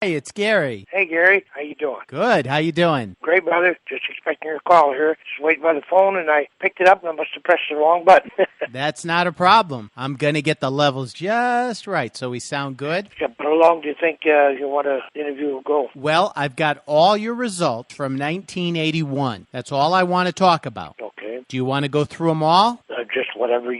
Hey, it's Gary. Hey, Gary. How you doing? Good. How you doing? Great, brother. Just expecting your call here. Just waiting by the phone, and I picked it up, and I must have pressed the wrong button. That's not a problem. I'm going to get the levels just right so we sound good. Yeah, but how long do you think you want to interview will go? Well, I've got all your results from 1981. That's all I want to talk about. Okay. Do you want to go through them all? Just whatever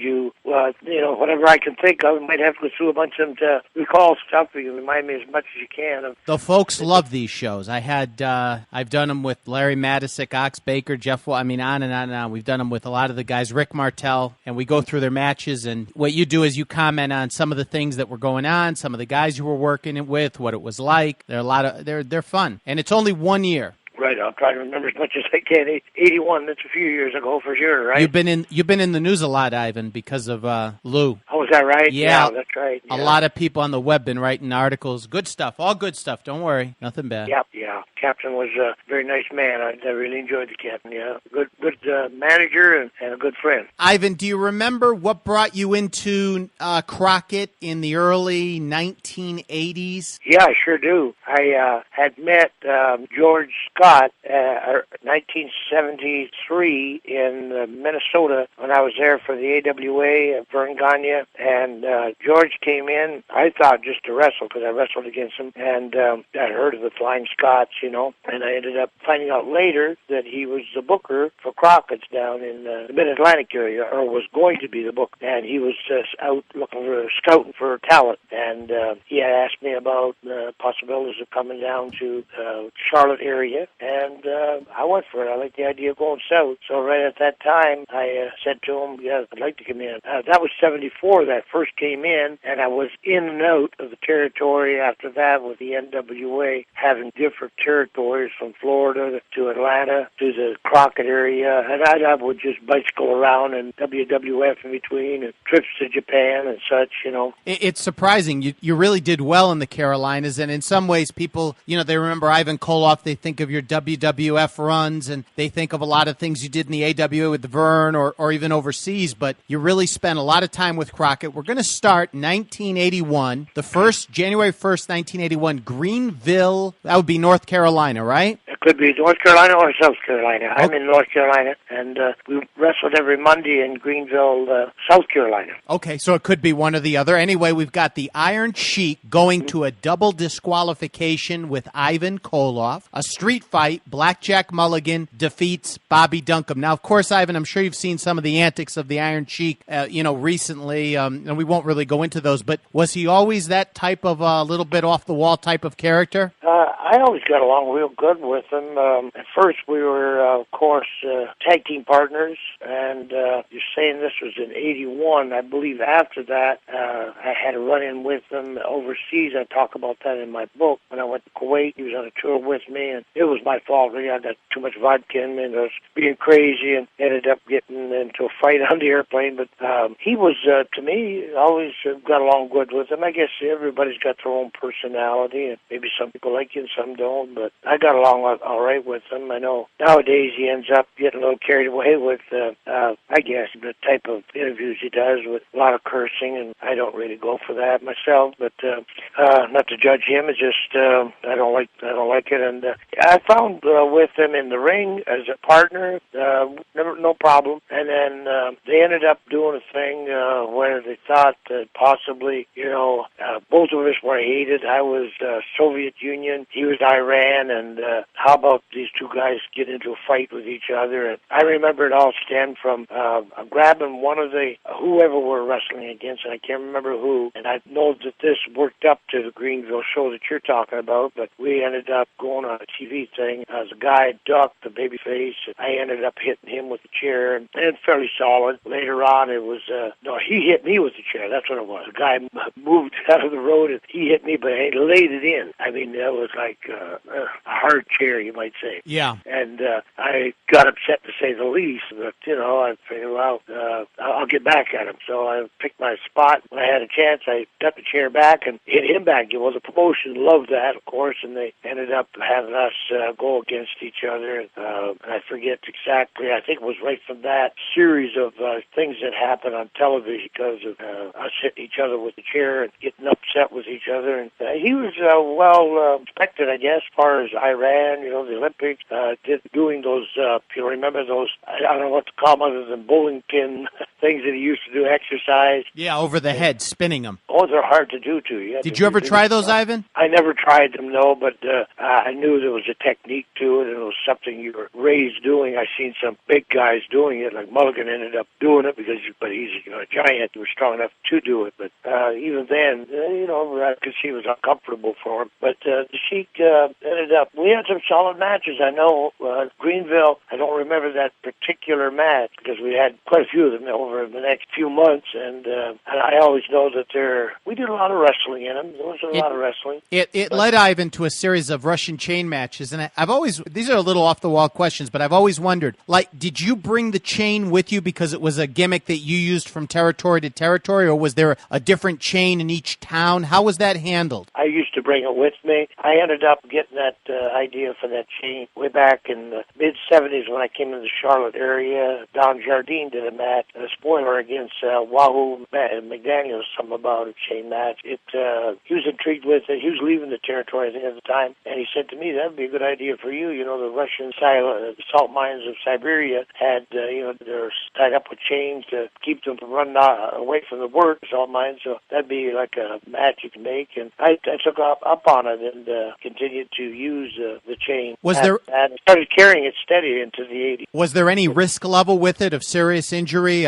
whatever I can think of. I might have to go through a bunch of them to recall stuff. You can remind me as much as you can. The folks love these shows. I've done them with Larry Madisick, Ox Baker, Jeff, on and on and on. We've done them with a lot of the guys, Rick Martel, and we go through their matches. And what you do is you comment on some of the things that were going on, some of the guys you were working with, what it was like. They're fun. And it's only 1 year. Right, I'll try to remember as much as I can. 81, that's a few years ago for sure, right? You've been in the news a lot, Ivan, because of Lou. Oh, is that right? Yeah, that's right. Yeah. A lot of people on the web been writing articles. Good stuff, all good stuff. Don't worry, nothing bad. Yeah. Captain was a very nice man. I really enjoyed the captain. Yeah, good manager and a good friend. Ivan, do you remember what brought you into Crockett in the early 1980s? Yeah, I sure do. I had met George Scott 1973 in Minnesota when I was there for the AWA at Vern Gagne, and George came in, I thought just to wrestle because I wrestled against him, and I heard of the Flying Scots, and I ended up finding out later that he was the booker for Crockett's down in the Mid-Atlantic area, or was going to be the booker, and he was out scouting for talent, and he had asked me about the possibilities of coming down to Charlotte area, and I went for it. I liked the idea of going south. So right at that time, I said to him, yeah, I'd like to come in. That was 74 that first came in, and I was in and out of the territory after that with the NWA, having different territories from Florida to Atlanta to the Crockett area, and I would just bicycle around and WWF in between, and trips to Japan and such, It's surprising. You really did well in the Carolinas, and in some ways people, they remember Ivan Koloff, they think of your WWF runs, and they think of a lot of things you did in the AWA with the Vern or even overseas, but you really spent a lot of time with Crockett. We're going to start 1981, January 1st, 1981, Greenville, that would be North Carolina, right? It could be North Carolina or South Carolina. I'm in North Carolina, and we wrestled every Monday in Greenville, South Carolina. Okay, so it could be one or the other. Anyway, we've got the Iron Sheik going to a double disqualification with Ivan Koloff. A street fight, Blackjack Mulligan defeats Bobby Duncombe. Now, of course, Ivan, I'm sure you've seen some of the antics of the Iron Sheik, recently, and we won't really go into those, but was he always that type of little bit off-the-wall type of character? I always got along real good with him. At first, we were, of course, tag team partners, and you're saying this was in 81. I believe after that, I had a run-in with him overseas. I talk about that in my book. When I went to Kuwait, he was on a tour with me, and it was my fault. Really, I got too much vodka in me, and I was being crazy, and ended up getting into a fight on the airplane. But he was, to me, always got along good with him. I guess everybody's got their own personality, and maybe some people like you and some don't, but I got along all right with him. I know nowadays he ends up getting a little carried away with, I guess, the type of interviews he does with a lot of cursing, and I don't really go for that myself, but not to judge him, it's just I don't like it, and I found with him in the ring as a partner, no problem, and then they ended up doing a thing where they thought that possibly, both of us were hated. I was Soviet Union, he was Iran, and how about these two guys get into a fight with each other? And I remember it all stemmed from grabbing one of the whoever we're wrestling against, and I can't remember who, and I know that this worked up to the Greenville show that you're talking about, but we ended up going on a TV thing. As a guy ducked the babyface, and I ended up hitting him with the chair, and fairly solid. Later on, it was, he hit me with the chair. That's what it was. The guy moved out of the road, and he hit me, but he laid it in. I mean, that was like, like a hard chair, you might say. Yeah. And I got upset, to say the least. But, I figured, well, I'll get back at him. So I picked my spot. When I had a chance, I got the chair back and hit him back. It was a promotion. Loved that, of course, and they ended up having us go against each other. And I forget exactly. I think it was right from that series of things that happened on television because of us hitting each other with the chair and getting upset with each other. And he was well respected, I guess, as far as Iran, the Olympics, doing those, if you remember those, I don't know what to call them other than bowling pin things that he used to do, exercise. Yeah, over the head, spinning them. Oh, they're hard to do, too. Did you ever try those, Ivan? I never tried them, no, but I knew there was a technique to it, and it was something you were raised doing. I seen some big guys doing it, like Mulligan ended up doing it, but he's a giant. He was strong enough to do it, but even then, I could see it was uncomfortable for him. But the Sheik ended up, we had some solid matches. I know Greenville, I don't remember that particular match because we had quite a few of them over the next few months, and I always know that we did a lot of wrestling in them. There was a lot of wrestling. It led Ivan to a series of Russian chain matches, and these are a little off the wall questions, but I've always wondered, did you bring the chain with you because it was a gimmick that you used from territory to territory, or was there a different chain in each town? How was that handled? I used to bring it with me. I ended up getting that idea for that chain way back in the mid-'70s when I came in the Charlotte area. Don Jardine did a match, a spoiler against Wahoo McDaniels, something about a chain match. He was intrigued with it. He was leaving the territory, I think, at the time, and he said to me, that would be a good idea for you. The Russian salt mines of Siberia had, they're tied up with chains to keep them from running away from the salt mines, so that'd be like a match you can make. And I took up on it and continued to use the chain. And started carrying it steady into the 80s. Was there any risk level with it of serious injury?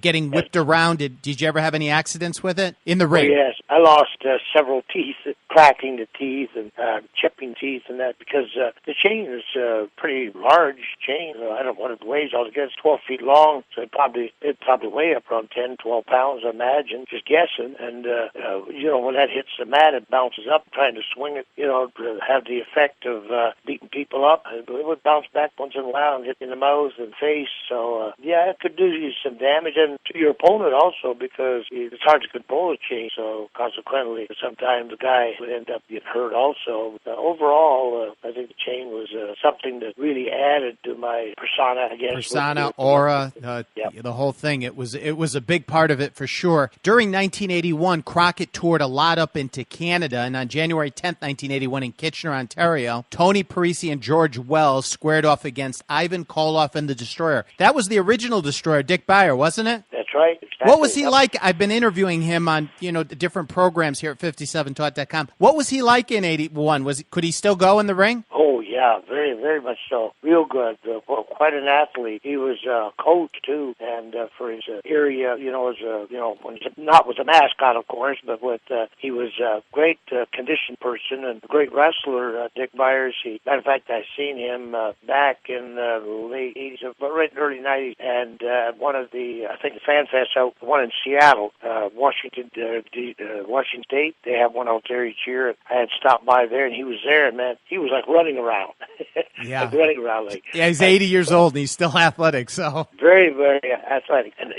Getting whipped around. Did you ever have any accidents with it in the ring? Oh, yes, I lost several teeth, cracking the teeth and chipping teeth and that because the chain is a pretty large chain. I don't know what it weighs altogether. It's 12 feet long, so it'd probably weigh up around 10, 12 pounds, I imagine, just guessing. And, when that hits the mat, it bounces up, trying to swing it, to have the effect of beating people up. It would bounce back once in a while and hit in the mouth and face. So, it could do you some damage, and to your opponent also, because it's hard to control a chain. So, consequently, sometimes the guy would end up getting hurt also. But, overall, I think the chain was something that really added to my persona, I guess. Persona, aura, the whole thing. It was a big part of it for sure. During 1981, Crockett toured a lot up into Canada, and on January 10th, 1981, in Kitchener, Ontario, Tony Parisi and George Wells squared off against Ivan Koloff and the Destroyer. That was the original Destroyer, Dick Beyer, wasn't it? That's right. Exactly. What was he like? I've been interviewing him on, different programs here at 57talk.com. What was he like in 81? Could he still go in the ring? Oh, yeah, very, very much so. Real good. Quite an athlete. He was a coach, too, and for his area, when he's not with a mascot, of course, but he was a great conditioned person and a great wrestler, Dick Byers. Matter of fact, I seen him back in the late 80s, right in the early 90s, and one of the, I think, the Fan Fest out, one in Seattle, Washington State. They have one out there each year. I had stopped by there, and he was there, and man, he was like running around. Yeah. Running around like. Yeah, he's 80 years old, and he's still athletic, so. Very, very athletic. And,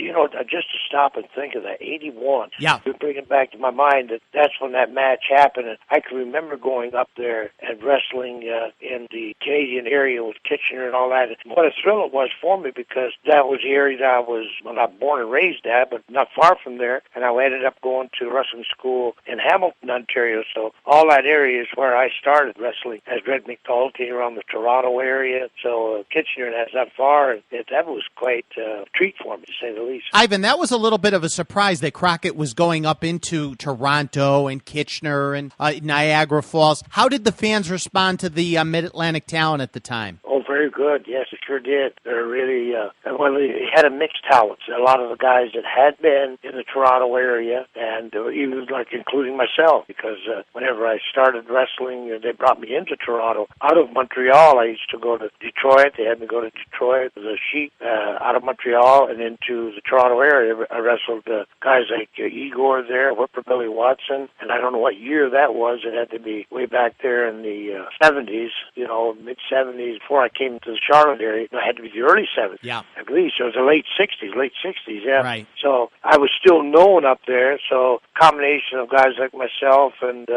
just to stop and think of that, 81. Yeah. To bring it back to my mind that's when that match happened. And I can remember going up there and wrestling in the Canadian area with Kitchener and all that. And what a thrill it was for me because that was the area that I was, not born and raised at, but not far from there. And I ended up going to wrestling school in Hamilton, Ontario. So all that area is where I started wrestling as Red McNulty around the Toronto area. So Kitchener has that far. And that was quite a treat for me, to say the least. Ivan, that was a little bit of a surprise that Crockett was going up into Toronto and Kitchener and Niagara Falls. How did the fans respond to the Mid-Atlantic talent at the time? Oh, very very good. Yes, it sure did. They're really, well, they had a mixed talent. A lot of the guys that had been in the Toronto area, and even like including myself, because whenever I started wrestling, they brought me into Toronto. Out of Montreal, I used to go to Detroit. They had me go to Detroit as a sheep, out of Montreal and into the Toronto area. I wrestled guys like Igor there, Whipper Billy Watson, and I don't know what year that was. It had to be way back there in the 70s, mid-70s, before I came to the Charlotte area. It had to be the early 70s, yeah, I believe. So it was the late 60s, yeah. Right. So I was still known up there, so combination of guys like myself and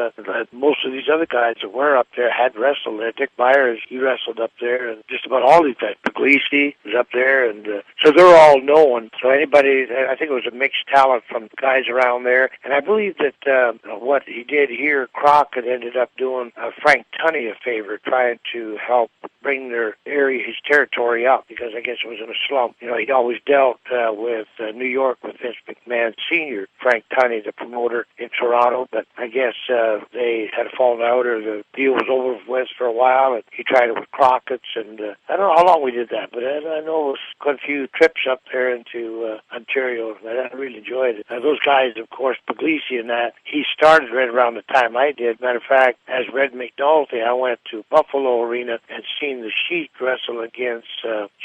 most of these other guys that were up there had wrestled there. Dick Byers, he wrestled up there, and just about all these guys. Puglisi was up there, and so they're all known. So anybody, I think it was a mixed talent from guys around there. And I believe that what he did here, Crockett ended up doing Frank Tunney a favor, trying to help bring their area, his territory up, because I guess it was in a slump. He'd always dealt with New York with Vince McMahon Sr., Frank Tunney, the promoter in Toronto, but I guess they had fallen out, or the deal was over with for a while, and he tried it with Crockett's, and I don't know how long we did that, but I know it was quite a few trips up there into Ontario, and I really enjoyed it. Those guys, of course, Puglisi and that, he started right around the time I did. Matter of fact, as Red McNulty, I went to Buffalo Arena and seen the Sheik wrestle against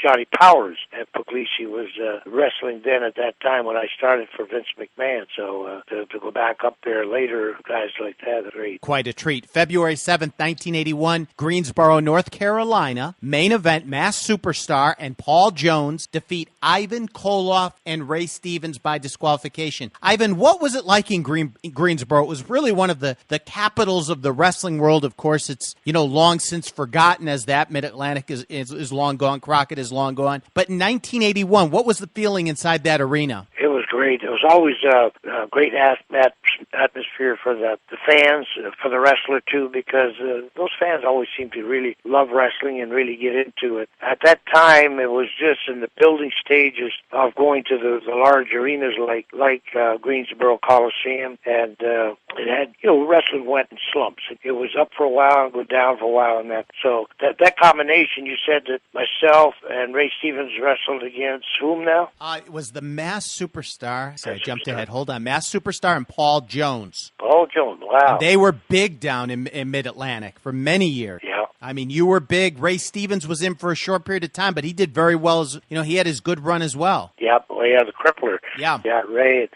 Johnny Powers, and Puglisi was wrestling then at that time when I started for Vince McMahon. So to go back up there later, guys like that, are great. Quite a treat. February 7th, 1981, Greensboro, North Carolina. Main event, Masked Superstar and Paul Jones defeat Ivan Koloff and Ray Stevens by disqualification. Ivan, what was it like in Greensboro? It was really one of the capitals of the wrestling world. Of course, it's, long since forgotten as that. Mid-Atlantic is long gone. Crockett is long gone. But in 1981, what was the feeling inside that arena? It was great. It was always a great atmosphere for the fans, for the wrestler too, because those fans always seem to really love wrestling and really get into it. At that time, it was just in the building stages of going to the large arenas like Greensboro Coliseum, and it had, wrestling went in slumps. It was up for a while and go down for a while, and that. So that combination, you said that myself and Ray Stevens wrestled against whom now? It was the Masked Superstar. Sorry, I jumped ahead. Hold on. Masked Superstar and Paul Jones. Paul Jones, wow. And they were big down in Mid-Atlantic for many years. Yeah. I mean, you were big. Ray Stevens was in for a short period of time, but he did very well. He had his good run as well. Yep. Well, yeah, the crippler. Yeah. Yeah, Ray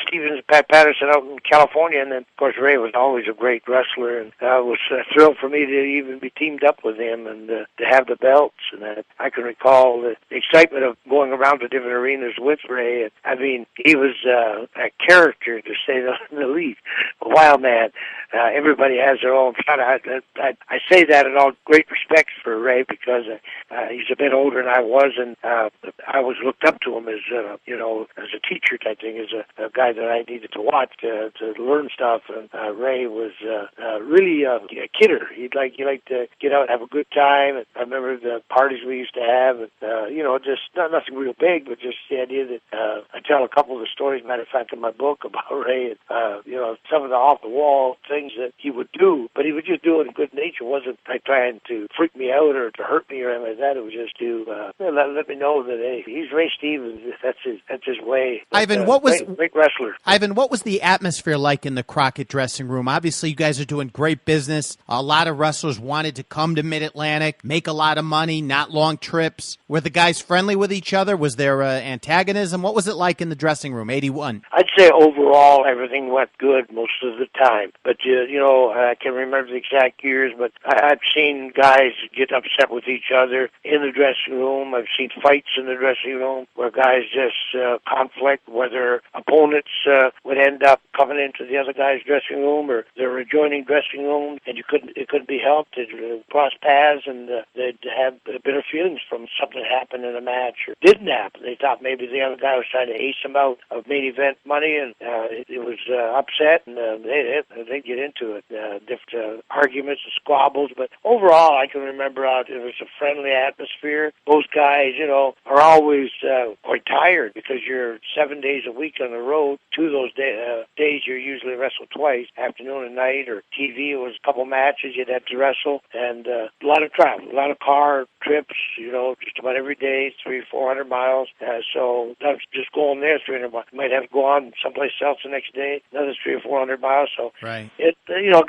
Stevens, Pat Patterson out in California, and then, of course, Ray was always a great wrestler, and it was a thrill for me to even be teamed up with him and to have the belts. And I can recall the excitement of going around to different arenas with Ray. And, I mean, he was a character, to say the least. A wild man. Everybody has their own kind of. I say that in all great respect for Ray, because he's a bit older than I was, and I was looked up to him as as a teacher type thing, as a guy that I needed to watch to learn stuff. And Ray was really a kidder. He liked to get out and have a good time. And I remember the parties we used to have, and just nothing real big, but just the idea that I tell a couple of the stories. Matter of fact, in my book about Ray, and some of the off the wall things that he would do, but he would just do it in good nature. It wasn't like trying to freak me out or to hurt me or anything like that. It was just to let me know that, hey, he's Ray Stevens. That's his way. But, Ivan, what was great wrestler? Ivan, what was the atmosphere like in the Crockett dressing room? Obviously, you guys are doing great business. A lot of wrestlers wanted to come to Mid-Atlantic, make a lot of money, not long trips. Were the guys friendly with each other? Was there antagonism? What was it like in the dressing room, 81? I'd say overall everything went good most of the time. But, I can't remember the exact years, but I've seen guys get upset with each other in the dressing room. I've seen fights in the dressing room where guys just conflict, whether opponents would end up coming into the other guy's dressing room or they're adjoining dressing room, and it couldn't be helped. They'd cross paths, and they'd have bitter feelings from something that happened in a match or didn't happen. They thought maybe the other guy was trying to ace them out of main event money, and it was upset, and they'd get into it. Different arguments and squabbles, but overall I can remember it was a friendly atmosphere. Those guys, are always quite tired because you're 7 days a week on the road. 2 of those days you usually wrestle twice, afternoon and night, or TV. It was a couple matches you'd have to wrestle, and a lot of travel, a lot of car trips, just about every day, 300-400 miles. So that's just going there 300 miles. Might have to go on someplace else the next day, another 300 or 400 miles. So right.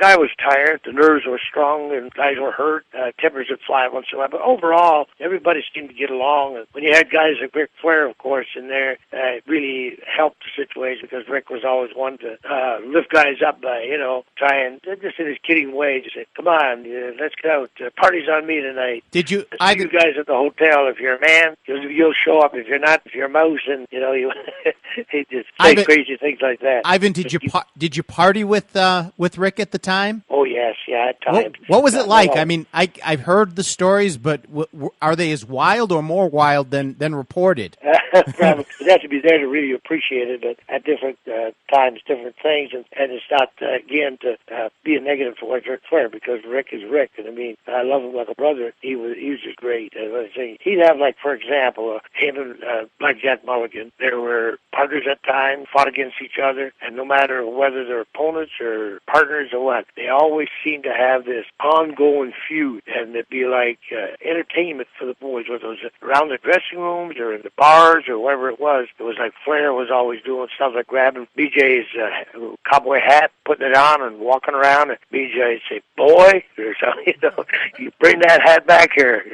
Guy was tired, the nerves were strong, and guys were hurt. Tempers would fly once in a while. But overall, everybody seemed to get along. And when you had guys like Ric Flair, of course, in there, it really helped the situation because Rick was always one to lift guys up by, try and just in his kidding way, just say, "Come on, let's get out. Party's on me tonight." Did you? You guys at the hotel. If you're a man, you'll show up. If you're not, if you're a mouse, and you he just say crazy things like that. Ivan, did you party with Rick at the time? Oh yes, yeah, at times. What was it like? I mean, I've heard the stories, but are they as wild or more wild than reported? Probably. You have to be there to really appreciate it, but at different times, different things, and it's not again to be a negative towards Ric Flair because Rick is Rick, and I mean I love him like a brother. He was just great. He'd have, like, for example, him and Black Jack Mulligan. They were partners at times, fought against each other, and no matter whether they're opponents or partners or what, they always seemed to have this ongoing feud, and it'd be like entertainment for the boys, whether it was around the dressing rooms or in the bars or wherever it was. It was like Flair was always doing stuff like grabbing BJ's cowboy hat, putting it on, and walking around, and BJ would say, "Boy," or something, you bring that hat back here,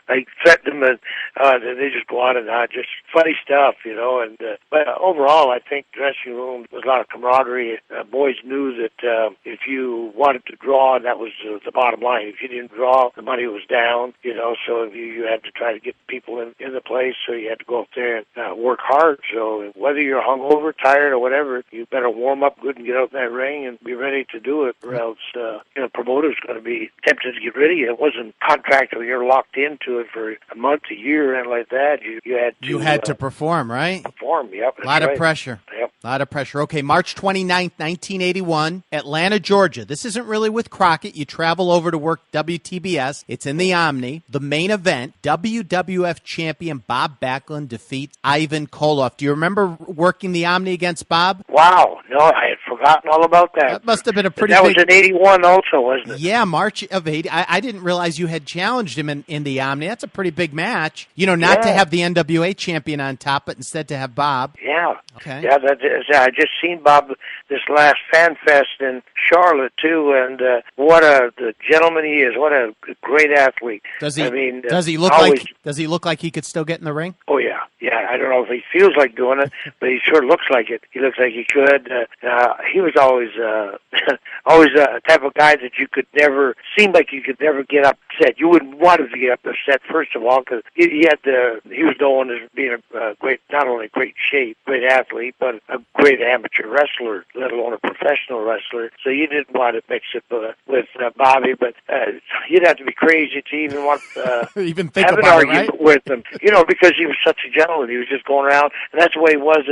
like threaten them, and they just go on and on, just funny stuff, and but overall, I think dressing room was a lot of camaraderie. Boys knew that if you wanted to draw, that was the bottom line. If you didn't draw, the money was down, so you had to try to get people in the place, so you had to go up there and work hard. So whether you're hungover, tired, or whatever, you better warm up good and get out in that ring and be ready to do it, or else promoter's going to be tempted to get rid of you. It wasn't contract where you're locked into it for a month, a year, and like that. You had to perform, right? Perform, yep. A lot of pressure. Yep. A lot of pressure. Okay, March 29th, 1981, Atlanta, Georgia. This isn't really with Crockett. You travel over to work WTBS. It's in the Omni. The main event, WWF champion Bob Backlund defeats Ivan Koloff. Do you remember working the Omni against Bob? Wow. No, I had forgotten all about that. That must have been a pretty That was in 81 also, wasn't it? Yeah, March of 80. I didn't realize you had challenged him in the Omni. That's a pretty big match. Not to have the NWA champion on top, but instead to have Bob. Yeah. Okay. Yeah, I just seen Bob this last Fan Fest in Charlotte, too, and what the gentleman he is. What a great athlete. Does he look like he could still get in the ring? Oh, yeah. Yeah, I don't know if he feels like doing it, but he sure looks like it. He looks like he could. He was always always a type of guy that seemed like you could never get upset. You wouldn't want him to get upset, first of all, because he was known as being a great, not only great shape, great athlete, but a great amateur wrestler, let alone a professional wrestler. So you didn't want to mix it with Bobby, but you'd have to be crazy to even want even think have an about argument it, right? with him, because he was such a gentleman. He was just going around, and that's the way he was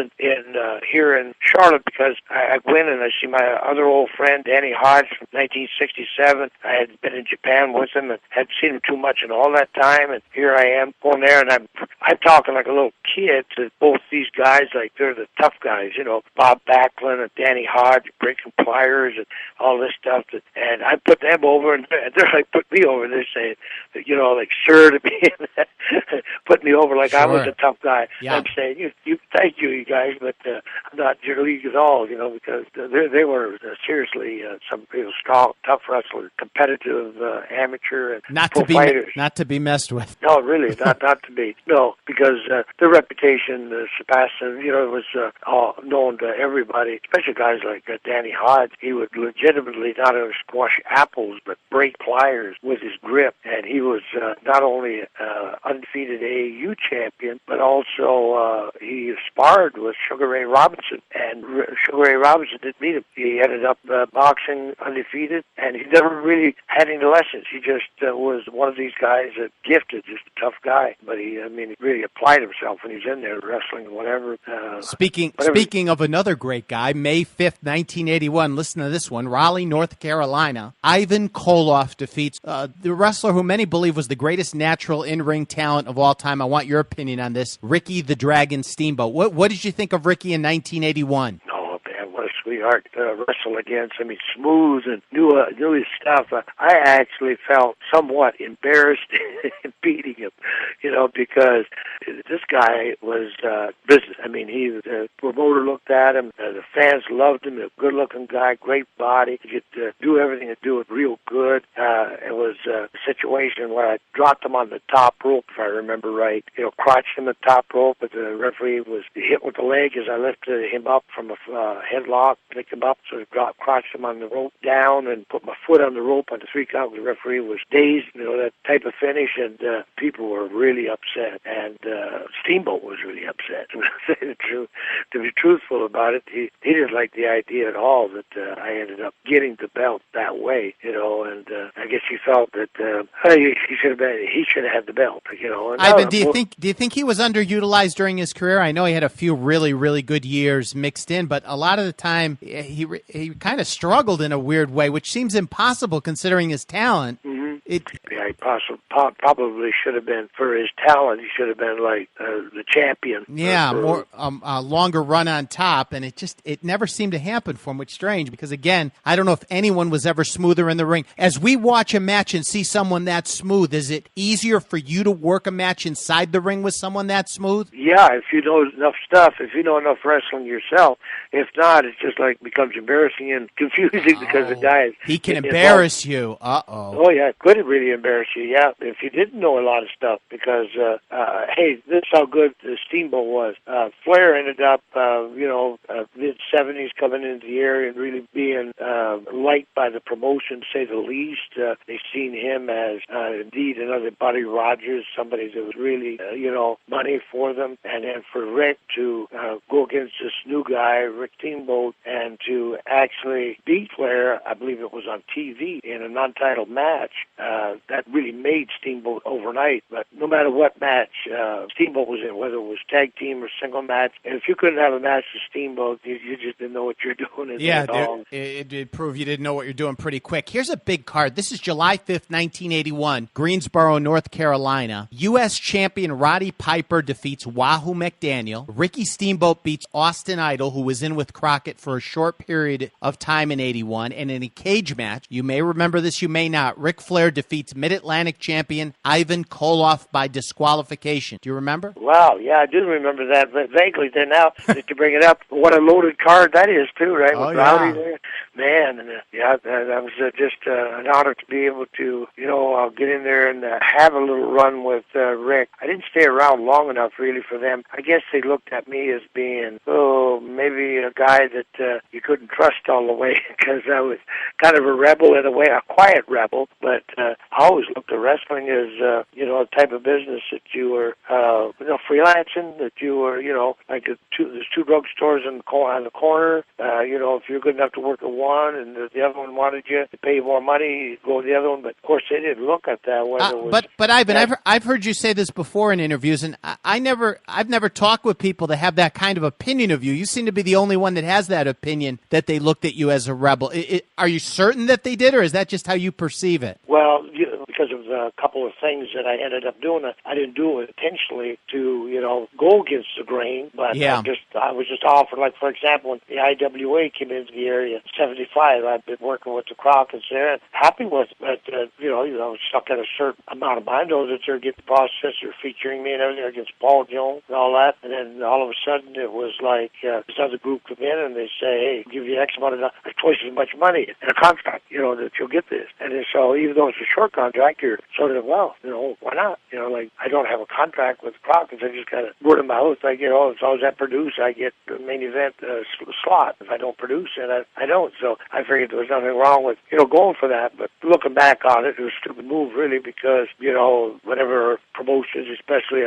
here in Charlotte, because I go in and I see my other old friend, Danny Hodge, from 1967. I had been in Japan with him and had seen him too much in all that time, and here I am going there, and I'm talking like a little kid to both these guys, like they're the tough guys, Bob Backlund and Danny Hodge, breaking pliers and all this stuff. And I put them over, and they're like, put me over. They're saying, like, sir to me, put me over like I was a tough guy. Yeah. I'm saying, thank you guys, but I'm not your league at all, because they were seriously some real strong, tough wrestlers, competitive, amateur, and fighters. Not to be messed with. No, really, not to be. No, because their reputation surpassed them. It was all known to everybody, especially guys like Danny Hodge. He would legitimately not only squash apples, but break pliers with his grip. And he was not only undefeated AAU champion, but also he sparred with Sugar Ray Robinson. And Sugar Ray Robinson didn't beat him. He ended up boxing undefeated, and he never really had any lessons. He just was one of these guys that gifted, just a tough guy. But he really applied himself when he was in there wrestling, whatever. Speaking of another great guy, May 5th, 1981, listen to this one, Raleigh, North Carolina, Ivan Koloff defeats the wrestler who many believe was the greatest natural in-ring talent of all time. I want your opinion on this, Ricky the Dragon Steamboat. What did you think of Ricky in 1981? Oh, man, what a sweetheart. sweetheart to wrestle against. I mean, smooth and knew his stuff. I actually felt somewhat embarrassed in beating him, because this guy was business. I mean, the promoter looked at him, the fans loved him, a good-looking guy, great body. He could do everything and do it real good. It was a situation where I dropped him on the top rope, if I remember right. Crotched him at the top rope, but the referee was hit with the leg as I lifted him up from a headlock, picked him up, so I crotched him on the rope down and put my foot on the rope on the 3 count. The referee was dazed, that type of finish, and people were really upset, and Steamboat was really upset. To say the truth, to be truthful about it, he didn't like the idea at all that I ended up getting the belt that way, and I guess he felt that he should have had the belt, And Ivan, do you think he was underutilized during his career? I know he had a few really, really good years mixed in, but a lot of the time he kind of struggled in a weird way, which seems impossible considering his talent. Mm-hmm. He probably should have been, for his talent, he should have been like the champion. Yeah, more a longer run on top, and it never seemed to happen for him, which is strange because, again, I don't know if anyone was ever smoother in the ring. As we watch a match and see someone that smooth, is it easier for you to work a match inside the ring with someone that smooth? Yeah, if you know enough stuff, if you know enough wrestling yourself. If not, it's just like becomes embarrassing and confusing because the guy he can embarrass you. Oh yeah, could it really embarrass you? Yeah, if you didn't know a lot of stuff, because hey, this is how good the Steamboat was. Flair ended up, mid-70s coming into the area and really being liked by the promotion, to say the least. They seen him as indeed another Buddy Rogers, somebody that was really money for them, and then for Rick to go against this new guy, Rick Steamboat, and to actually beat Flair, I believe it was on TV in a non-title match. That really made Steamboat overnight. But no matter what match Steamboat was in, whether it was tag team or single match, and if you couldn't have a match with Steamboat, you just didn't know what you're doing. It did prove you didn't know what you're doing pretty quick. Here's a big card. This is July 5th, 1981, Greensboro, North Carolina. U.S. champion Roddy Piper defeats Wahoo McDaniel. Ricky Steamboat beats Austin Idol, who was in with Crockett for a short period of time in 81. And in a cage match, you may remember this, you may not, Ric Flair defeats Mid-Atlantic champion Ivan Koloff by disqualification. Do you remember? Wow, yeah, I do remember that, but vaguely. Then now that you bring it up, what a loaded card that is too, right? Oh, with yeah. Rowdy there. Man, and that was just an honor to be able to, get in there and have a little run with Rick. I didn't stay around long enough, really, for them. I guess they looked at me as being, maybe a guy that you couldn't trust all the way, because I was kind of a rebel in a way, a quiet rebel, but I always looked at wrestling as, a type of business that you were, freelancing, that you were, like there's 2 drugstores on the corner, if you're good enough to work at one and the other one wanted you to pay you more money, you go to the other one, but of course they didn't look at that. But Ivan, I've heard you say this before in interviews, and I've never talked with people that have that kind of opinion of you. You seem to be the only one that has that opinion, that they looked at you as a rebel. Are you certain that they did, or is that just how you perceive it? Well, because of a couple of things that I ended up doing, I didn't do it intentionally to, go against the grain, but yeah. I was just offered, like, for example, when the IWA came into the area in 75, I'd been working with the Crockett's there, and happy with it, but, I was stuck at a certain amount of money. Those that are getting the process, are featuring me and everything against Paul Jones and all that, and then all of a sudden it was like, this other group come in and they say, hey, we'll give you X amount of twice as much money in a contract, that you'll get this. And so even though it's a short contract, you're sort of, why not? I don't have a contract with Crockett's. I just got a word of mouth. As long as I produce, I get the main event slot. If I don't produce it, I don't. So I figured there was nothing wrong with, going for that. But looking back on it, it was a stupid move, really, because, whenever promotions, especially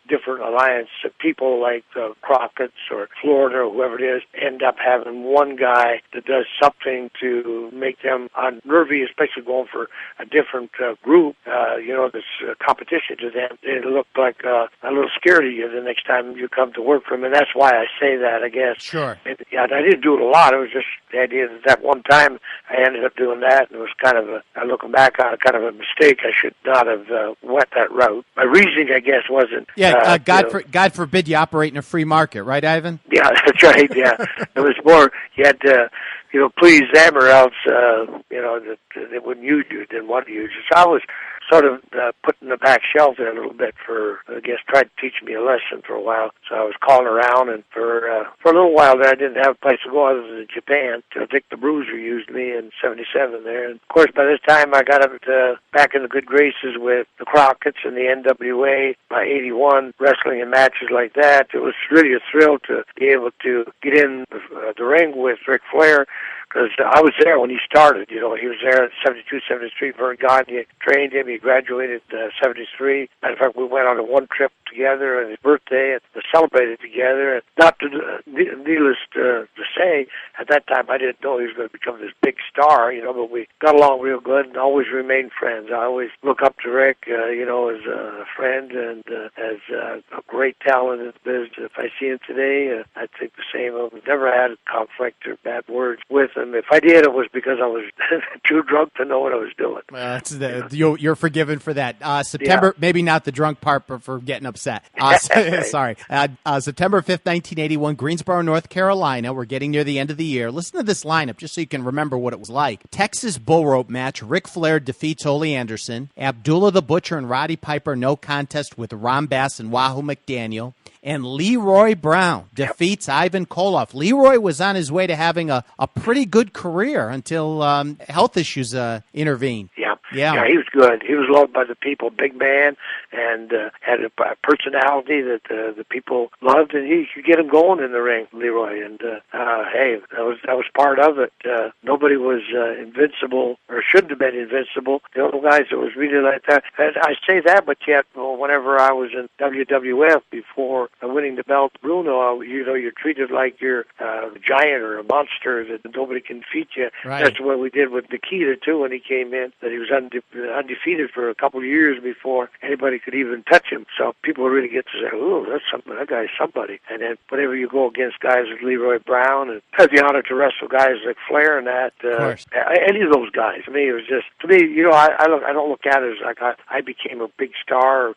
different alliance people like Crockett's or Florida or whoever it is, end up having one guy that does something to make them unnervy, especially going for a different different group, this competition to them, it looked like a little scared of you the next time you come to work for them, and that's why I say that, I guess. Sure. Yeah, I didn't do it a lot. It was just the idea that one time I ended up doing that, and it was kind of looking back on it, kind of a mistake. I should not have went that route. My reasoning, I guess, wasn't... Yeah, God forbid you operate in a free market, right, Ivan? Yeah, that's right, yeah. It was more, you had to, please them or else, that they wouldn't use you, didn't want to use you. So I was sort of put in the back shelf there a little bit for, I guess, tried to teach me a lesson for a while. So I was calling around, and for a little while there, I didn't have a place to go other than Japan. So Dick the Bruiser used me in '77 there. And of course, by this time, I got up back in the good graces with the Crockett's and the NWA by '81, wrestling in matches like that. It was really a thrill to be able to get in the ring with Ric Flair, because I was there when he started. He was there in '72, '73. Vern Gagne trained him. He graduated '73. Matter of fact, we went on one trip together on his birthday and celebrated together. And needless to say, at that time I didn't know he was going to become this big star, but we got along real good and always remained friends. I always look up to Rick, as a friend and as a great talent in the business. If I see him today, I'd think the same of him. Never had a conflict or bad words with him. If I did, it was because I was too drunk to know what I was doing. You're forgiven for that. September, maybe not the drunk part, but for getting upset. Sorry. September 5th, 1981, Greensboro, North Carolina. We're getting near the end of the year. Listen to this lineup just so you can remember what it was like. Texas bull rope match. Ric Flair defeats Ole Anderson. Abdullah the Butcher and Roddy Piper no contest with Ron Bass and Wahoo McDaniel. And Leroy Brown defeats Ivan Koloff. Leroy was on his way to having a pretty good career until health issues intervened. Yeah, he was good. He was loved by the people, big man, and had a personality that the people loved, and he could get him going in the ring, Leroy. And hey, that was part of it. Nobody was invincible, or shouldn't have been invincible. The only guys that was really like that. And I say that, but yet, whenever I was in WWF before winning the belt, Bruno, you're treated like you're a giant or a monster that nobody can defeat you. Right. That's what we did with Nikita too when he came in. That he was undefeated for a couple of years before anybody could even touch him. So people really get to say, "Ooh, that's something. That guy's somebody." And then whenever you go against guys like Leroy Brown, and had the honor to wrestle guys like Flair and that, any of those guys. I mean, it was just to me. I don't look at it as like I became a big star,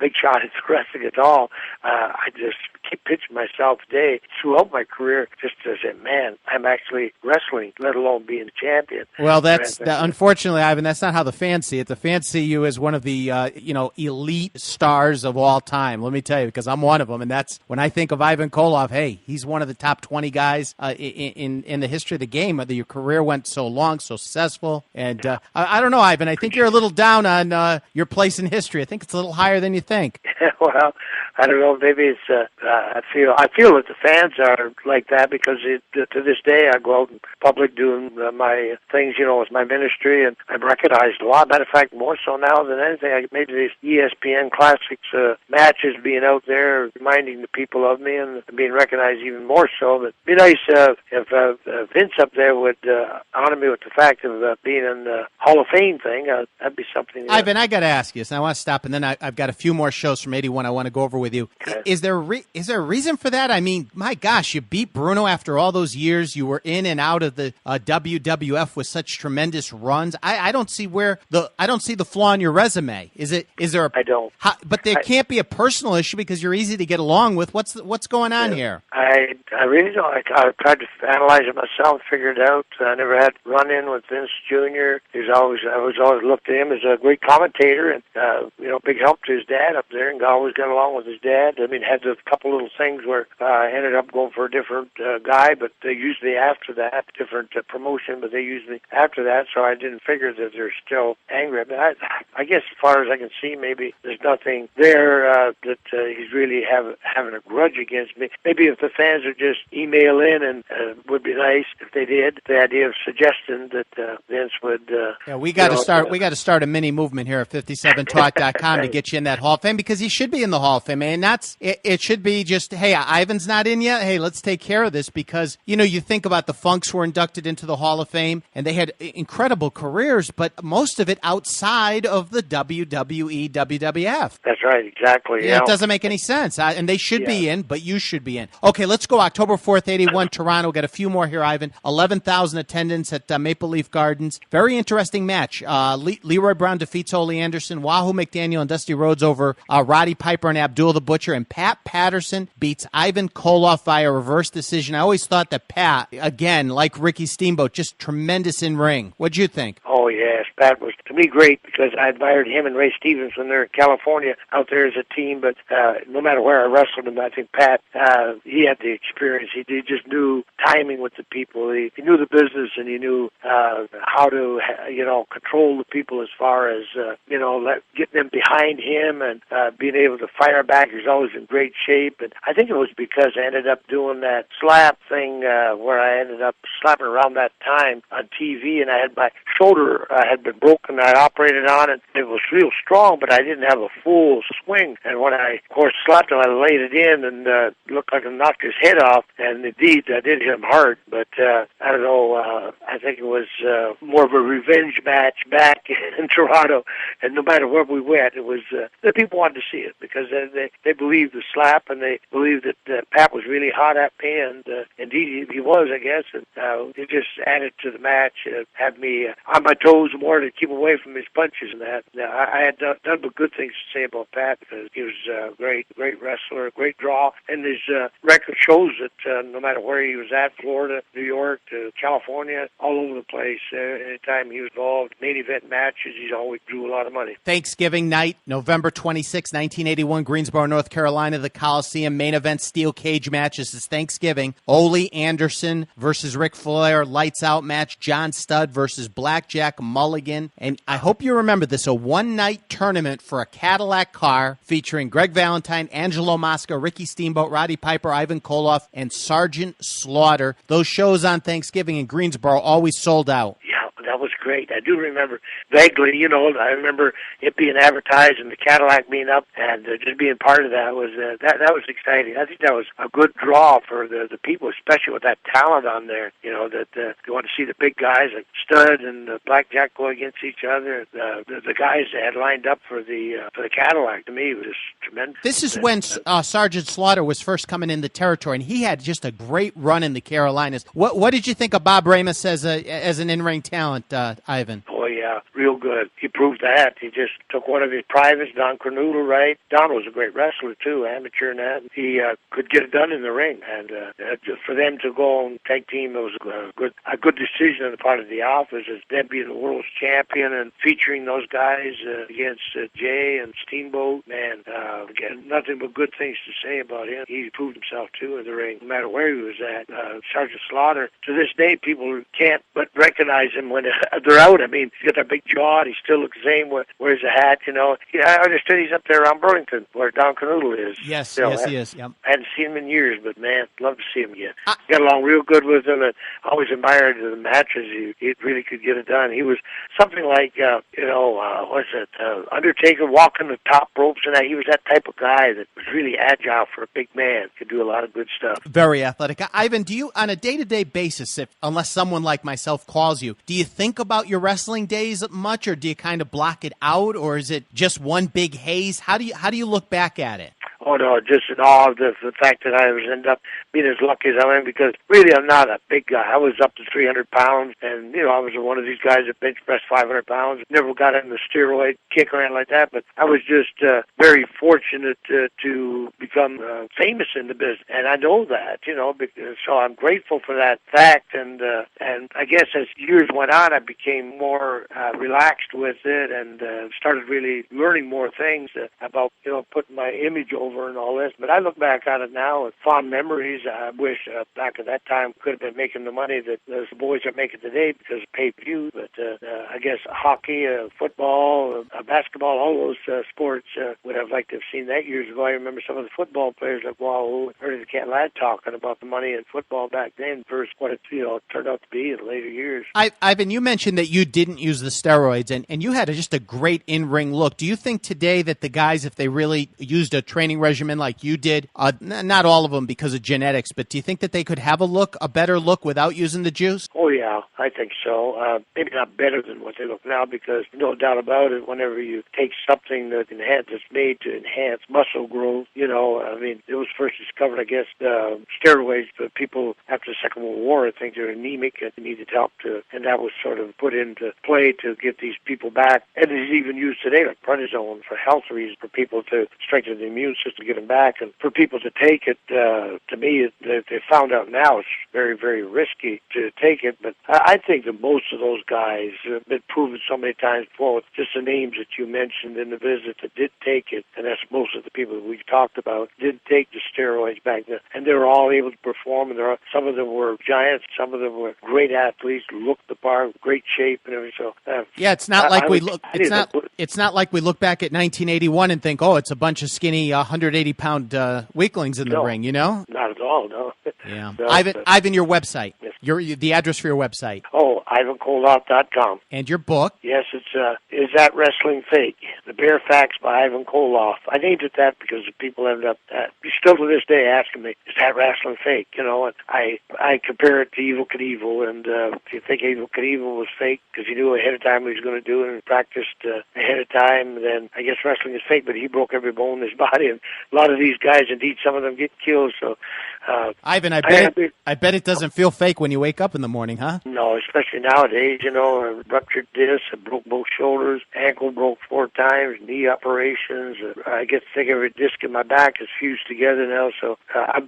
big shot in wrestling at all. I just keep pitching myself today throughout my career just to say, man, I'm actually wrestling, let alone being a champion. Well, unfortunately, Ivan, that's not how the fans see it. The fans see you as one of the elite stars of all time. Let me tell you, because I'm one of them, and that's when I think of Ivan Koloff. Hey, he's one of the top 20 guys in the history of the game. Your career went so long, so successful, and I don't know, Ivan. I think you're a little down on your place in history. I think it's a little higher than you think. Well, I don't know. Maybe it's. I feel that the fans are like that because to this day I go out in public doing my things, with my ministry, and I'm recognized a lot. Matter of fact, more so now than anything. Maybe these ESPN Classics matches being out there, reminding the people of me and being recognized even more so. But it'd be nice if Vince up there would honor me with the fact of being in the Hall of Fame thing. That'd be something. Ivan, I got to ask you, so I want to stop, and then I've got a few more shows from '81 I want to go over with you. Okay. Is there a reason for that? I mean, my gosh, you beat Bruno after all those years. You were in and out of the WWF with such tremendous runs. I don't see the flaw in your resume. Is there? I don't. But there can't be a personal issue because you're easy to get along with. What's going on here? I really don't. I tried to analyze it myself, figure it out. I never had run-in with Vince Jr. I was always looked at him as a great commentator and big help to his dad up there, and always got along with his dad. I mean, had a couple little things where I ended up going for a different guy, but they usually after that, different promotion, but they usually after that, so I didn't figure that they're still angry. I mean, I guess as far as I can see, maybe there's nothing there that he's really having a grudge against me. Maybe if the fans would just email in, and would be nice if they did. The idea of suggesting that Vince would. We got to start. We got to start a mini movement here at 57talk.com to get you in that Hall of Fame because he should be in the Hall of Fame. And it should be just, hey, Ivan's not in yet. Hey, let's take care of this because, you think about the Funks were inducted into the Hall of Fame and they had incredible careers, but most of it outside of the WWE, WWF. That's right, exactly. Yeah, it doesn't make any sense. And they should be in, but you should be in. Okay, let's go October 4th, 81, Toronto. Got a few more here, Ivan. 11,000 attendance at Maple Leaf Gardens. Very interesting match. Leroy Brown defeats Ole Anderson. Wahoo McDaniel and Dusty Rhodes over Roddy Piper and Abdul the Butcher. And Pat Patterson beats Ivan Koloff via reverse decision. I always thought that Pat, again, like Ricky Steamboat, just tremendous in ring. What'd you think? Oh, yes. Pat was, to me, great because I admired him and Ray Stevens when they're in California out there as a team. But no matter where I wrestled him, I think Pat, he had the experience. He just knew timing with the people. He knew the business and he knew how to, control the people as far as, getting them behind him and being able to fire back. He was always in great shape. And I think it was because I ended up doing that slap thing where I ended up slapping around that time on TV, and I had my shoulder had been broken. I operated on it. It was real strong, but I didn't have a full swing. And when I, of course, slapped him, I laid it in and looked like I knocked his head off. And indeed, I did hit him hard. But I don't know. I think it was more of a revenge match back in Toronto. And no matter where we went, it was the people wanted to see it because they believed the slap and they believed that Pat was really hot at me. And indeed, he was, I guess. And it just added to the match. Had me on my toes more to keep away from his punches and that. I had done but good things to say about Pat because he was a great wrestler, great draw, and his record shows that no matter where he was at, Florida, New York, to California, all over the place, anytime he was involved, main event matches, he always drew a lot of money. Thanksgiving night, November 26, 1981, Greensboro, North Carolina, the Coliseum, main event steel cage match. This is Thanksgiving. Ole Anderson versus Ric Flair, lights out match. John Studd versus Blackjack Mulligan. And I hope you remember this, a one-night tournament for a Cadillac car featuring Greg Valentine, Angelo Mosca, Ricky Steamboat, Roddy Piper, Ivan Koloff, and Sergeant Slaughter. Those shows on Thanksgiving in Greensboro always sold out. That was great. I do remember vaguely, I remember it being advertised and the Cadillac being up and just being part of that was that was exciting. I think that was a good draw for the people, especially with that talent on there. That you want to see the big guys like Stud and Blackjack go against each other. The guys that had lined up for the Cadillac, to me, was tremendous. This is when Sergeant Slaughter was first coming in the territory, and he had just a great run in the Carolinas. What did you think of Bob Ramus as an in-ring talent? Ivan? Oh, yeah, real good. He proved that. He just took one of his privates, Don Cornoodle, right? Don was a great wrestler, too, amateur and that. He could get it done in the ring. And for them to go on tag team, it was a good decision on the part of the office, as them being the world's champion and featuring those guys against Jay and Steamboat. Man, again, nothing but good things to say about him. He proved himself, too, in the ring, no matter where he was at. Sergeant Slaughter, to this day, people can't but recognize him when they're out. I mean, he's got that big jaw, and he still looks the same, wears a hat, I understood he's up there around Burlington, where Don Canoodle is. Yes, he is. Yep. I hadn't seen him in years, but, man, love to see him again. Got along real good with him, and always admired the matches. He really could get it done. He was something like, Undertaker walking the top ropes, and that. He was that type of guy that was really agile for a big man, could do a lot of good stuff. Very athletic. Ivan, do you, on a day-to-day basis, unless someone like myself calls you, do you think about your wrestling days much, or do you kind of block it out, or is it just one big haze? How do you look back at it? Oh, no, just in awe of the fact that I was ended up being as lucky as I am, because really I'm not a big guy. I was up to 300 pounds, and, I was one of these guys that bench pressed 500 pounds. Never got in the steroid kick around like that, but I was just very fortunate to become famous in the business, and I know that, so I'm grateful for that fact, and I guess as years went on, I became more relaxed with it and started really learning more things about, putting my image over and all this. But I look back on it now with fond memories. I wish back at that time could have been making the money that the boys are making today because of pay-per-view. But I guess hockey, football, basketball, all those sports would have liked to have seen that years ago. I remember some of the football players like, wow, heard the cat lad talking about the money in football back then versus what it turned out to be in later years. Ivan, you mentioned that you didn't use the steroids, and you had just a great in-ring look. Do you think today that the guys, if they really used a training training regimen like you did, not all of them because of genetics, but do you think that they could have a better look without using the juice? Oh, yeah, I think so. Maybe not better than what they look now, because no doubt about it, whenever you take something that's made to enhance muscle growth, I mean, it was first discovered, I guess, steroids for people after the Second World War. I think they're anemic and needed help and that was sort of put into play to get these people back. And it's even used today, like prednisone, for health reasons, for people to strengthen the immune system, get them back, and for people to take it. To me, they found out now it's very, very risky to take it, but I think that most of those guys have been proven so many times before, with just the names that you mentioned in the visit, that did take it, and that's most of the people that we've talked about, did take the steroids back then, and they were all able to perform, and some of them were giants, some of them were great athletes, looked the part, great shape and everything. So yeah, it's not like we look. It's not like we look back at 1981 and think, oh, it's a bunch of skinny 180-pound weaklings in the ring. Not at all. No. Yeah. No, Ivan, your website. Yes. The address for your website. Oh, IvanKoloff.com. And your book. Yes, it's Is That Wrestling Fake? The Bare Facts by Ivan Koloff. I named it that because people end up still to this day asking me, is that wrestling fake? And I compare it to Evel Knievel, and if you think Evel Knievel was fake because he knew ahead of time what he was going to do and practiced ahead of time, then I guess wrestling is fake, but he broke every bone in his body, and a lot of these guys, indeed, some of them get killed. So, Ivan, I bet it doesn't feel fake when you wake up in the morning, huh? No, especially nowadays, I ruptured disc, I broke both shoulders, ankle broke 4 times, knee operations. I get sick every disc in my back is fused together now. So,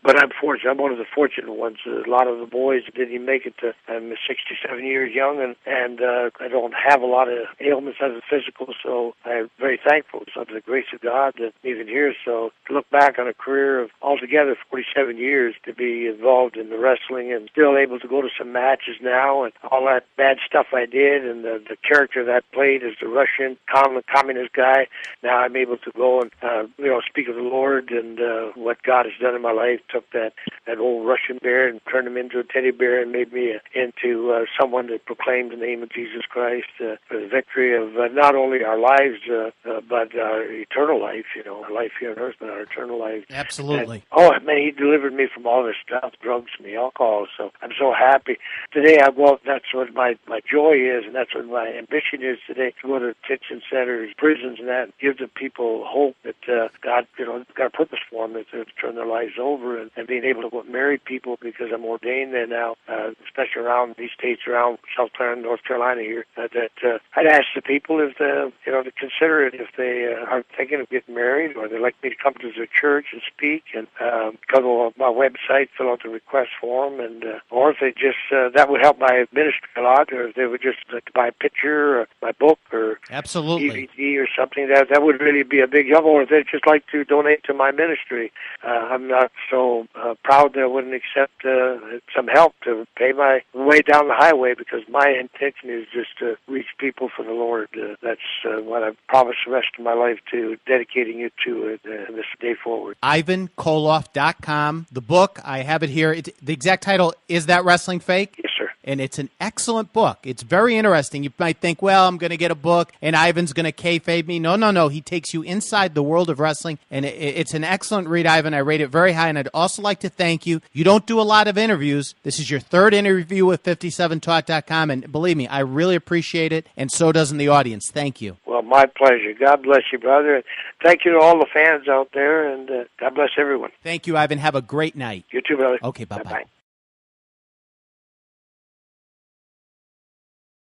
but I'm fortunate. I'm one of the fortunate ones. A lot of the boys didn't even make it to. I'm 67 years young, and I don't have a lot of ailments as a physical. So I'm very thankful. It's under the grace of God that I'm even here. So to look back on a career of altogether 47 years to be involved in the wrestling and still able to go to some matches now, and all that bad stuff I did, and the character that I played as the Russian communist guy. Now I'm able to go and speak of the Lord and what God has done in my life. Took that old Russian bear and turned him into a teddy bear and made me into someone that proclaimed the name of Jesus Christ for the victory of not only our lives but our eternal life. Our life here on earth, but our eternal life. Absolutely. And, he delivered me from all this stuff, drugs and the alcohol. So I'm so happy today. That's what my joy is, and that's what my ambition is today, to go to detention centers, prisons, and that, and give the people hope that God, got a purpose for them, to turn their lives over, and being able to marry people, because I'm ordained there now, especially around these states around South Carolina, North Carolina here, that I'd ask the people if to consider it if they are thinking of getting married, or they'd like me to come to their church and speak, and go to my website, fill out the request form, and or if they just that would help my ministry a lot, or if they would just like to buy a picture or my book or absolutely DVD or something, that would really be a big help. Or if they'd just like to donate to my ministry, I'm not so proud that I wouldn't accept some help to pay my way down the highway, because my intention is just to reach people for the Lord. That's what I've promised the rest of my life to, dedicating it to this day forward. IvanKoloff.com. The book, I have it here. The exact title, Is That Wrestling Fake? Yes, sir. And it's an excellent book. It's very interesting. You might think, well, I'm going to get a book and Ivan's going to kayfabe me. No. He takes you inside the world of wrestling, and it's an excellent read, Ivan. I rate it very high, and I'd also like to thank you. You don't do a lot of interviews. This is your 3rd interview with 57talk.com, and believe me, I really appreciate it, and so does the audience. Thank you. Well, my pleasure. God bless you, brother. Thank you to all the fans out there, and God bless everyone. Thank you, Ivan. Have a great night. You too, brother. Okay, bye-bye. Bye-bye.